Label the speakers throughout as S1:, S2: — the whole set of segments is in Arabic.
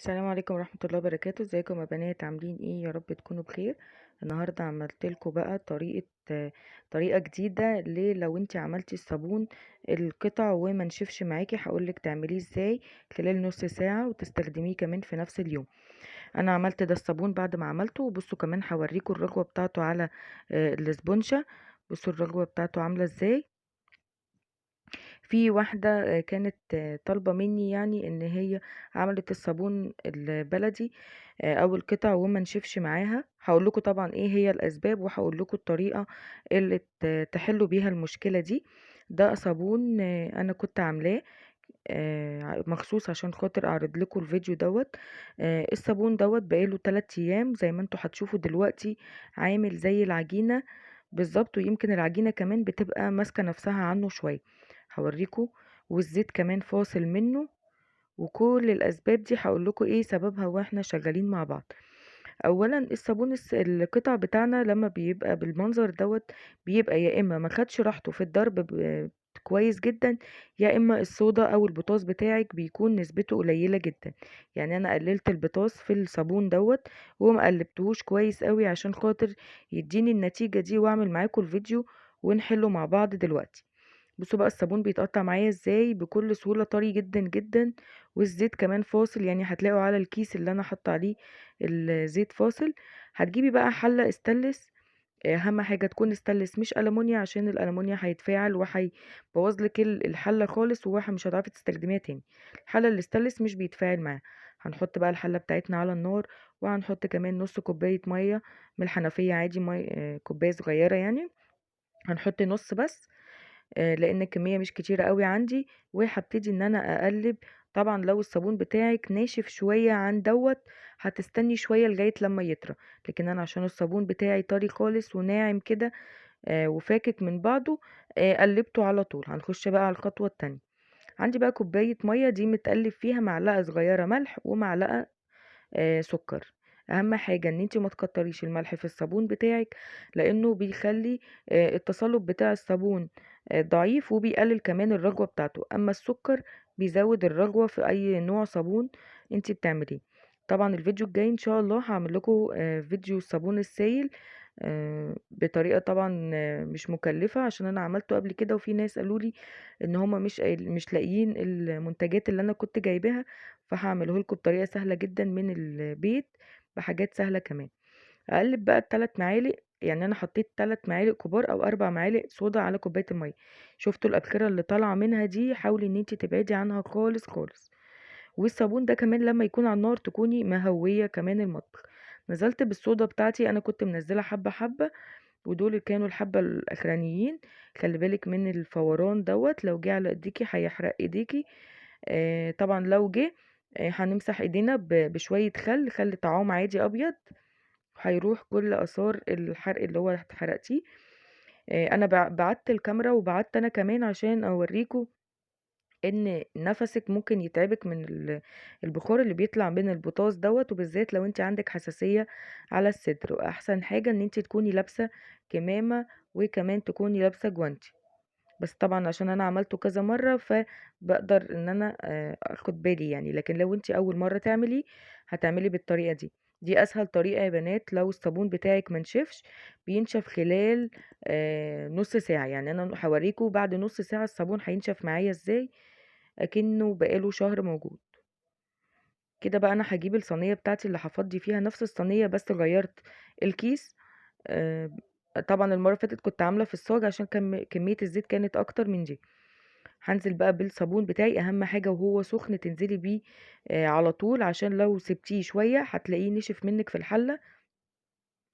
S1: السلام عليكم ورحمة الله وبركاته. ازيكم يا بنات؟ عاملين ايه؟ يا رب تكونوا بخير. النهاردة عملت لكم بقى طريقة جديدة لو انت عملتي الصابون القطع وما نشفش معاكي. هقولك تعمليه ازاي خلال نص ساعة وتستخدميه كمان في نفس اليوم. انا عملت ده الصابون بعد ما عملته، وبصوا كمان هوريكم الرغوة بتاعته على الاسبونشة. بصوا الرغوة بتاعته عاملة ازاي. في واحدة كانت طالبة مني يعني ان هي عملت الصابون البلدي او القطع وما نشفش معاها. هقول لكم طبعا ايه هي الاسباب، وهقول لكم الطريقة اللي تحلوا بيها المشكلة دي. ده صابون انا كنت عاملاه مخصوص عشان خاطر اعرض لكم الفيديو دوت. الصابون دوت بقاله 3 ايام زي ما انتوا هتشوفوا دلوقتي، عامل زي العجينة بالظبط، ويمكن العجينة كمان بتبقى ماسكة نفسها عنه شوية. هوريكم. والزيت كمان فاصل منه. وكل الاسباب دي هقول لكم ايه سببها واحنا شغالين مع بعض. اولا الصابون القطع بتاعنا لما بيبقى بالمنظر دوت بيبقى يا اما ما خدش راحته في الضرب كويس جدا، يا اما الصودا او البوتاص بتاعك بيكون نسبته قليله جدا. يعني انا قللت البوتاص في الصابون دوت وما قلبتهوش كويس قوي عشان خاطر يديني النتيجه دي، واعمل معاكم الفيديو ونحله مع بعض دلوقتي. بصوا بقى الصابون بيتقطع معايا ازاي بكل سهولة، طري جدا جدا. والزيت كمان فاصل، يعني هتلاقوا على الكيس اللي انا حاطه عليه الزيت فاصل. هتجيبي بقى حلة استانلس. اهم حاجة تكون استانلس مش ألمونيا، عشان الألمونيا هيتفاعل وهيبوظ لك الحلة خالص مش هتعرفي تستخدميها تاني. الحلة الاستانلس مش بيتفاعل معاها. هنحط بقى الحلة بتاعتنا على النار، وهنحط كمان نص كوباية مية من الحنفية عادي، مية كوباية صغيرة يعني. هنحط نص بس لان الكميه مش كتيره قوي عندي. وهبتدي ان انا اقلب. طبعا لو الصابون بتاعك ناشف شويه عن دوت هتستني شويه لغايه لما يطرى، لكن انا عشان الصابون بتاعي طري خالص وناعم كده وفاكك من بعضه قلبته على طول. هنخش بقى على الخطوه التانية. عندي بقى كوبايه ميه دي متقلب فيها معلقه صغيره ملح ومعلقه سكر. اهم حاجه ان انتي ما تكتريش الملح في الصابون بتاعك، لانه بيخلي التصلب بتاع الصابون ضعيف، وبيقلل كمان الرغوه بتاعته. اما السكر بيزود الرغوه في اي نوع صابون انتي بتعمليه. طبعا الفيديو الجاي ان شاء الله هعمل لكم فيديو الصابون السائل بطريقه طبعا مش مكلفه، عشان انا عملته قبل كده وفي ناس قالوا لي ان هما مش لاقيين المنتجات اللي انا كنت جايباها. فهعمله لكم بطريقه سهله جدا من البيت، بحاجات سهله كمان. اقلب بقى الثلاث معالق، يعني انا حطيت 3 معالق كبار او 4 معالق صودا على كوبايه الميه. شفتوا الابخره اللي طالعه منها دي؟ حاولي ان انت تبعدي عنها خالص خالص. والصابون ده كمان لما يكون على النار تكوني مهويه كمان المطبخ. نزلت بالصودا بتاعتي، انا كنت منزله حبه حبه، ودول كانوا الحبه الاخرانيين. خلي بالك من الفوران دوت، لو جه على ايديكي هيحرق ايديكي. طبعا لو جه هنمسح ايدينا بشوية خل طعام عادي ابيض، هيروح كل اثار الحرق اللي هو اتحرقتيه. انا بعدت الكاميرا وبعدت انا كمان عشان اوريكم ان نفسك ممكن يتعبك من البخار اللي بيطلع من البوتاص دوت، وبالذات لو انت عندك حساسية على الصدر. واحسن حاجة ان انت تكوني لابسة كمامة، وكمان تكوني لابسة جوانتي. بس طبعا عشان انا عملته كذا مرة فبقدر ان انا اخد بالي يعني. لكن لو انت اول مرة تعملي هتعملي بالطريقة دي. دي اسهل طريقة يا بنات. لو الصابون بتاعك منشفش بينشف خلال نص ساعة. يعني انا هوريكم بعد نص ساعة الصابون هينشف معايا ازاي، اكنه بقاله شهر موجود. كده بقى انا هجيب الصينية بتاعتي اللي هفضي فيها نفس الصينية، بس غيرت الكيس. آه، طبعا المرة اللي فاتت كنت عاملة في الصاج عشان كمية الزيت كانت اكتر من دي. هنزل بقى بالصابون بتاعي. اهم حاجة وهو سخن تنزلي بيه على طول، عشان لو سبتيه شوية هتلاقيه نشف منك في الحلة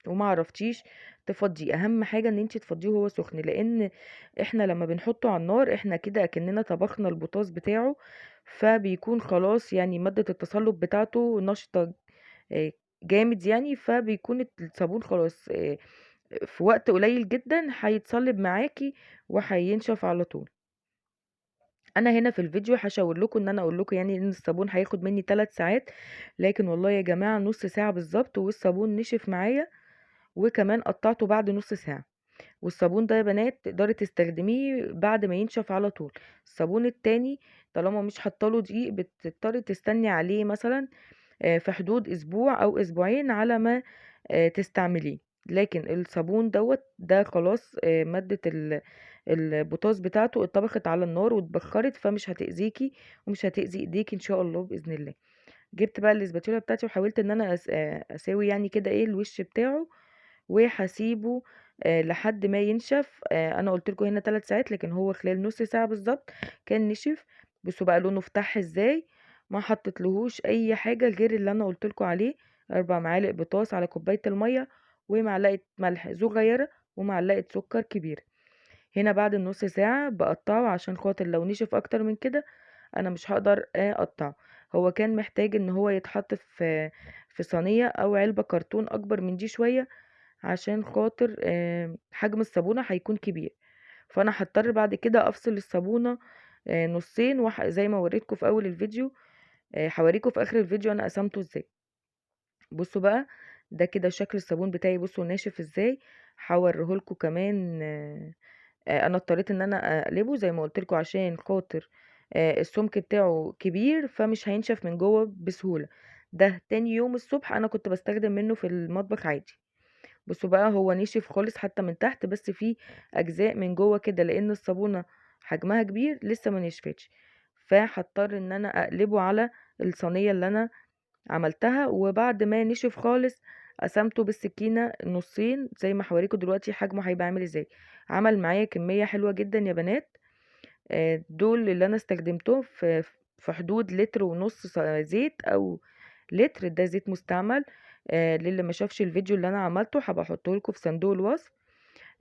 S1: وما عرفتيش تفضيه. اهم حاجة ان انتي تفضيه وهو سخن، لان احنا لما بنحطه على النار احنا كده اكننا طبخنا البوتاص بتاعه، فبيكون خلاص يعني مادة التصلب بتاعته نشطة آه، جامد يعني. فبيكون الصابون خلاص في وقت قليل جدا هيتصلب معاكي وهينشف على طول. انا هنا في الفيديو هشاور لكم ان انا اقول لكم يعني ان الصابون هياخد مني 3 ساعات، لكن والله يا جماعه نص ساعه بالظبط والصابون نشف معايا. وكمان قطعته بعد نص ساعه. والصابون ده يا بنات تقدري تستخدميه بعد ما ينشف على طول. الصابون التاني طالما مش حاطه له دقيق بتضطري تستني عليه مثلا في حدود اسبوع او اسبوعين على ما تستعمليه. لكن الصابون ده خلاص مادة البوتاس بتاعته اتطبخت على النار واتبخرت، فمش هتأذيكي ومش هتأذي ايديك ان شاء الله بإذن الله. جبت بقى الاسباتيولا بتاعتي وحاولت ان انا اساوي يعني كده ايه الوش بتاعه، وهسيبه لحد ما ينشف. انا قلت لكم هنا 3 ساعات، لكن هو خلال نص ساعة بالظبط كان نشف. بصوا بقى لونه فتح ازاي، ما حطيتلهوش اي حاجة غير اللي انا قلت لكم عليه: 4 معالق بطاس على كوباية المية، ومعلقة ملح صغيرة، ومعلقة سكر كبيرة. هنا بعد النص ساعة بقطعه، عشان خاطر لو نشف اكتر من كده انا مش هقدر اقطعه. هو كان محتاج ان هو يتحط في صينية او علبة كرتون اكبر من دي شوية، عشان خاطر حجم الصابونة هيكون كبير. فانا هضطر بعد كده افصل الصابونة نصين، زي ما وريتكم في اول الفيديو. هوريكم في اخر الفيديو انا قسمته ازاي. بصوا بقى، ده كده شكل الصابون بتاعي، بصوا ناشف ازاي. هوريهولكوا كمان. انا اضطريت ان انا اقلبه زي ما قلت لكم عشان خاطر السمك بتاعه كبير، فمش هينشف من جوه بسهولة. ده تاني يوم الصبح انا كنت بستخدم منه في المطبخ عادي. بصوا بقى، هو نشف خالص حتى من تحت، بس فيه اجزاء من جوه كده لان الصابونة حجمها كبير لسه ما نشفتش. فهضطر ان انا اقلبه على الصينية اللي انا عملتها. وبعد ما نشف خالص قسمته بالسكينة نصين زي ما هوريكم دلوقتي حجمه هيبقى عامل ازاي. عمل معايا كمية حلوة جدا يا بنات. دول اللي انا استخدمتهم في حدود لتر ونص زيت، او لتر ده زيت مستعمل. للي ما شافش الفيديو اللي انا عملته هبقى احطه لكم في صندوق الوصف.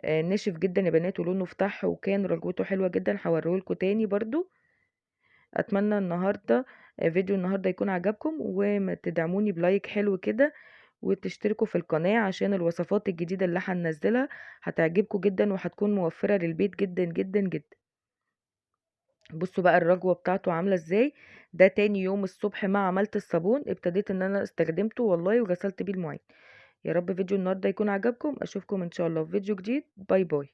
S1: نشف جدا يا بنات ولونه فتح وكان رجوته حلوة جدا، هوريه لكم تاني برضو. اتمنى النهارده فيديو النهارده يكون عجبكم، وما تدعموني بلايك حلو كده، وتشتركوا في القناة عشان الوصفات الجديدة اللي هننزلها هتعجبكم جدا وهتكون موفرة للبيت جدا جدا جدا. بصوا بقى الرجوة بتاعته عاملة ازاي. ده تاني يوم الصبح ما عملت الصابون ابتديت ان انا استخدمته والله، وغسلت بيه المواعين. يا رب فيديو النهارده يكون عجبكم. اشوفكم ان شاء الله في فيديو جديد. باي باي.